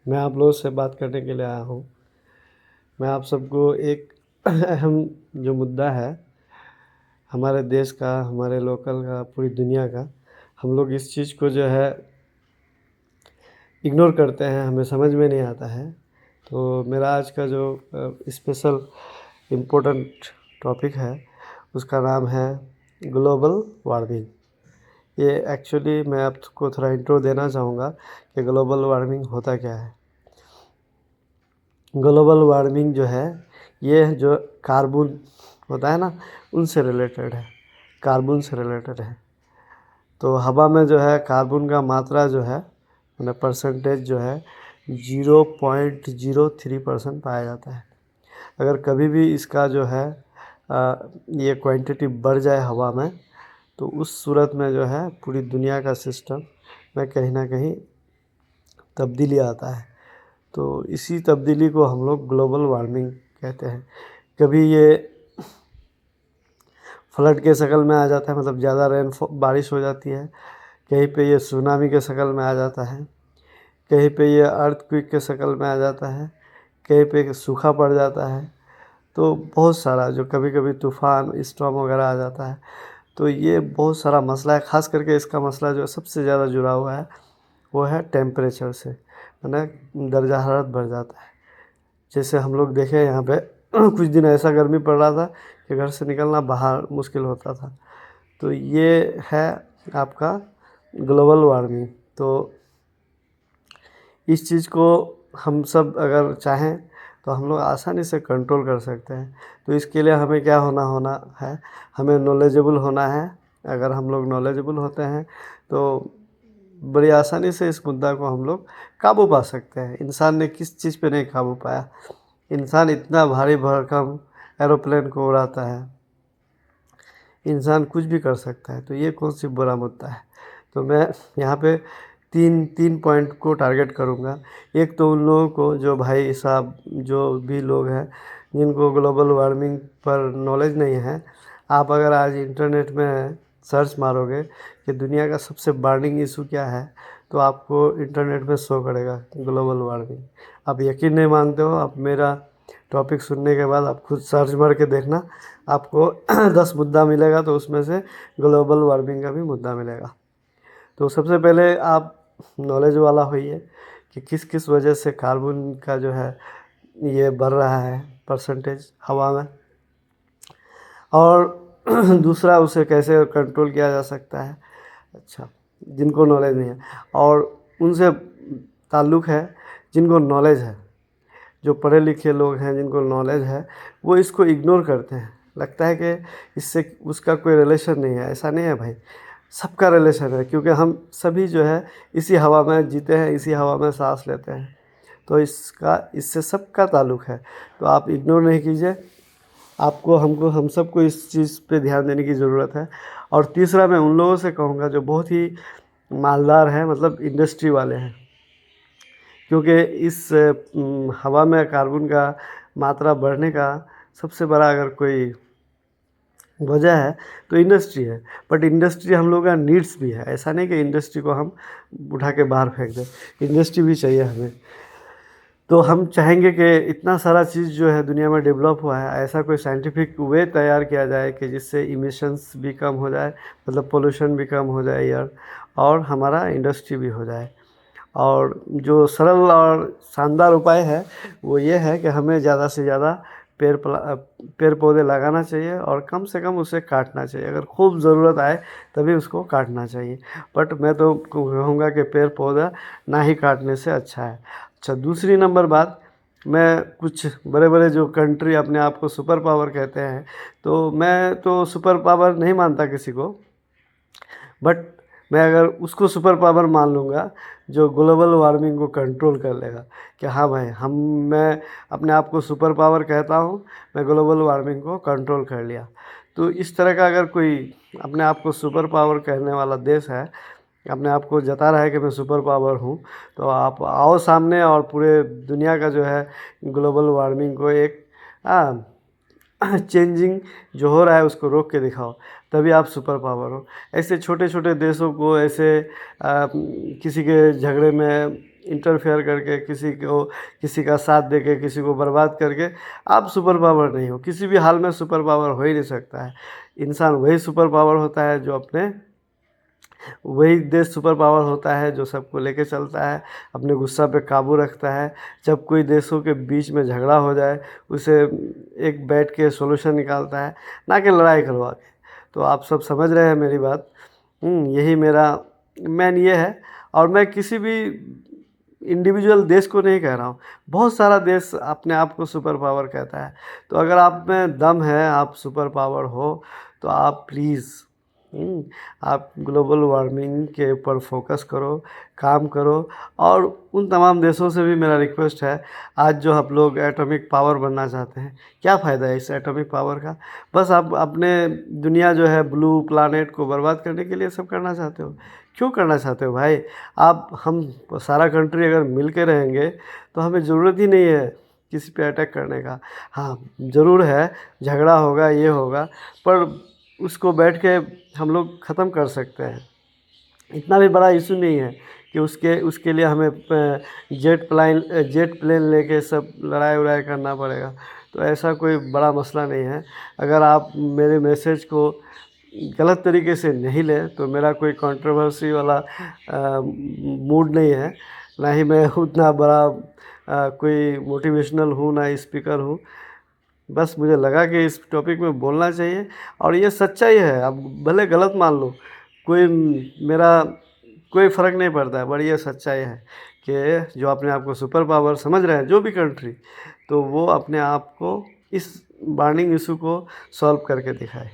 मैं आप लोगों से बात करने के लिए आया हूँ। मैं आप सबको एक अहम जो मुद्दा है हमारे देश का, हमारे लोकल का, पूरी दुनिया का, हम लोग इस चीज़ को जो है इग्नोर करते हैं, हमें समझ में नहीं आता है। तो मेरा आज का जो स्पेशल इम्पोर्टेंट टॉपिक है उसका नाम है ग्लोबल वार्मिंग। ये एक्चुअली मैं आपको थोड़ा इंट्रो देना चाहूँगा कि ग्लोबल वार्मिंग होता क्या है। ग्लोबल वार्मिंग जो है ये जो कार्बन होता है ना, उनसे रिलेटेड है, कार्बन से रिलेटेड है। तो हवा में जो है कार्बन का मात्रा जो है मतलब परसेंटेज जो है 0.03% पाया जाता है। अगर कभी भी इसका जो है ये क्वांटिटी बढ़ जाए हवा में, तो उस सूरत में जो है पूरी दुनिया का सिस्टम में कहीं ना कहीं तब्दीली आता है। तो इसी तब्दीली को हम लोग ग्लोबल वार्मिंग कहते हैं। कभी ये फ्लड के शक्ल में आ जाता है, मतलब ज़्यादा बारिश हो जाती है। कहीं पे ये सुनामी के शक्ल में आ जाता है, कहीं पे ये अर्थक्वेक के शक्ल में आ जाता है, कहीं पे सूखा पड़ जाता है। तो बहुत सारा जो कभी कभी तूफ़ान स्टॉर्म वगैरह आ जाता है। तो ये बहुत सारा मसला है। ख़ास करके इसका मसला जो सबसे ज़्यादा जुड़ा हुआ है वो है टेम्परेचर से, माने दर्जा हरारत बढ़ जाता है। जैसे हम लोग देखें यहाँ पे कुछ दिन ऐसा गर्मी पड़ रहा था कि घर से निकलना बाहर मुश्किल होता था। तो ये है आपका ग्लोबल वार्मिंग। तो इस चीज़ को हम सब अगर चाहें तो हम लोग आसानी से कंट्रोल कर सकते हैं। तो इसके लिए हमें क्या होना होना है, हमें नॉलेजेबल होना है। अगर हम लोग नॉलेजेबल होते हैं तो बड़ी आसानी से इस मुद्दा को हम लोग काबू पा सकते हैं। इंसान ने किस चीज़ पे नहीं काबू पाया? इंसान इतना भारी भरकम एरोप्लेन को उड़ाता है, इंसान कुछ भी कर सकता है। तो ये कौन सी बुरा मुद्दा है? तो मैं यहाँ पे तीन तीन पॉइंट को टारगेट करूँगा। एक तो उन लोगों को जो भाई साहब जो भी लोग हैं जिनको ग्लोबल वार्मिंग पर नॉलेज नहीं है, आप अगर आज इंटरनेट में सर्च मारोगे कि दुनिया का सबसे बर्निंग इशू क्या है, तो आपको इंटरनेट में शो करेगा ग्लोबल वार्मिंग। आप यकीन नहीं मानते हो, आप मेरा टॉपिक सुनने के बाद आप खुद सर्च मार के देखना, आपको 10 मुद्दा मिलेगा तो उसमें से ग्लोबल वार्मिंग का भी मुद्दा मिलेगा। तो सबसे पहले आप नॉलेज वाला होइए कि किस किस वजह से कार्बन का जो है ये बढ़ रहा है परसेंटेज हवा में, और दूसरा उसे कैसे कंट्रोल किया जा सकता है। अच्छा, जिनको नॉलेज नहीं है और उनसे ताल्लुक़ है जिनको नॉलेज है, जो पढ़े लिखे लोग हैं जिनको नॉलेज है, वो इसको इग्नोर करते हैं। लगता है कि इससे उसका कोई रिलेशन नहीं है। ऐसा नहीं है भाई, सबका रिलेशन है, क्योंकि हम सभी जो है इसी हवा में जीते हैं, इसी हवा में सांस लेते हैं। तो इससे सबका ताल्लुक़ है। तो आप इग्नोर नहीं कीजिए, आपको हमको हम सबको इस चीज़ पे ध्यान देने की ज़रूरत है। और तीसरा मैं उन लोगों से कहूँगा जो बहुत ही मालदार हैं, मतलब इंडस्ट्री वाले हैं, क्योंकि इस हवा में कार्बन का मात्रा बढ़ने का सबसे बड़ा अगर कोई वजह है तो इंडस्ट्री है। बट इंडस्ट्री हम लोग का नीड्स भी है। ऐसा नहीं कि इंडस्ट्री को हम उठा के बाहर फेंक दें, इंडस्ट्री भी चाहिए हमें। तो हम चाहेंगे कि इतना सारा चीज़ जो है दुनिया में डेवलप हुआ है, ऐसा कोई साइंटिफिक वे तैयार किया जाए कि जिससे इमिशंस भी कम हो जाए, मतलब पोल्यूशन भी कम हो जाए यार, और हमारा इंडस्ट्री भी हो जाए। और जो सरल और शानदार उपाय है वो ये है कि हमें ज़्यादा से ज़्यादा पेड़ पौधे लगाना चाहिए और कम से कम उसे काटना चाहिए। अगर खूब ज़रूरत आए तभी उसको काटना चाहिए। बट मैं तो कहूँगा कि पेड़ पौधा ना ही काटने से अच्छा है। अच्छा, दूसरी नंबर बात, मैं कुछ बड़े बड़े जो कंट्री अपने आप को सुपर पावर कहते हैं, तो मैं तो सुपर पावर नहीं मानता किसी को। बट मैं अगर उसको सुपर पावर मान लूँगा जो ग्लोबल वार्मिंग को कंट्रोल कर लेगा कि हाँ भाई, मैं अपने आप को सुपर पावर कहता हूँ, मैं ग्लोबल वार्मिंग को कंट्रोल कर लिया। तो इस तरह का अगर कोई अपने आप को सुपर पावर कहने वाला देश है, अपने आप को जता रहा है कि मैं सुपर पावर हूँ, तो आप आओ सामने और पूरे दुनिया का जो है ग्लोबल वार्मिंग को एक चेंजिंग जो हो रहा है उसको रोक के दिखाओ, तभी आप सुपर पावर हो। ऐसे छोटे छोटे देशों को ऐसे किसी के झगड़े में इंटरफेयर करके, किसी का साथ देके, किसी को बर्बाद करके आप सुपर पावर नहीं हो। किसी भी हाल में सुपर पावर हो ही नहीं सकता है। इंसान वही सुपर पावर होता है जो वही देश सुपर पावर होता है जो सबको लेके चलता है, अपने गुस्सा पे काबू रखता है। जब कोई देशों के बीच में झगड़ा हो जाए, उसे एक बैठ के सॉल्यूशन निकालता है, ना कि लड़ाई करवा के। तो आप सब समझ रहे हैं मेरी बात। यही मेरा मेन ये है। और मैं किसी भी इंडिविजुअल देश को नहीं कह रहा हूँ, बहुत सारा देश अपने आप को सुपर पावर कहता है। तो अगर आप में दम है, आप सुपर पावर हो, तो आप प्लीज़ आप ग्लोबल वार्मिंग के ऊपर फोकस करो, काम करो। और उन तमाम देशों से भी मेरा रिक्वेस्ट है, आज जो आप लोग एटॉमिक पावर बनना चाहते हैं, क्या फ़ायदा है इस एटॉमिक पावर का? बस आप अपने दुनिया जो है ब्लू प्लानेट को बर्बाद करने के लिए सब करना चाहते हो। क्यों करना चाहते हो भाई? हम सारा कंट्री अगर मिल के रहेंगे तो हमें ज़रूरत ही नहीं है किसी पे अटैक करने का। हाँ, ज़रूर है, झगड़ा होगा, ये होगा, पर उसको बैठ के हम लोग ख़त्म कर सकते हैं। इतना भी बड़ा इशू नहीं है कि उसके लिए हमें जेट प्लेन लेके सब लड़ाई वड़ाई करना पड़ेगा। तो ऐसा कोई बड़ा मसला नहीं है। अगर आप मेरे मैसेज को गलत तरीके से नहीं लें तो मेरा कोई कंट्रोवर्सी वाला मूड नहीं है, ना ही मैं उतना बड़ा कोई मोटिवेशनल हूँ, ना स्पीकर हूँ। बस मुझे लगा कि इस टॉपिक में बोलना चाहिए, और ये सच्चाई है। अब भले गलत मान लो, कोई मेरा कोई फ़र्क नहीं पड़ता है, बट ये सच्चाई है कि जो अपने आप को सुपर पावर समझ रहे हैं जो भी कंट्री, तो वो अपने आप को इस बर्निंग इशू को सॉल्व करके दिखाए।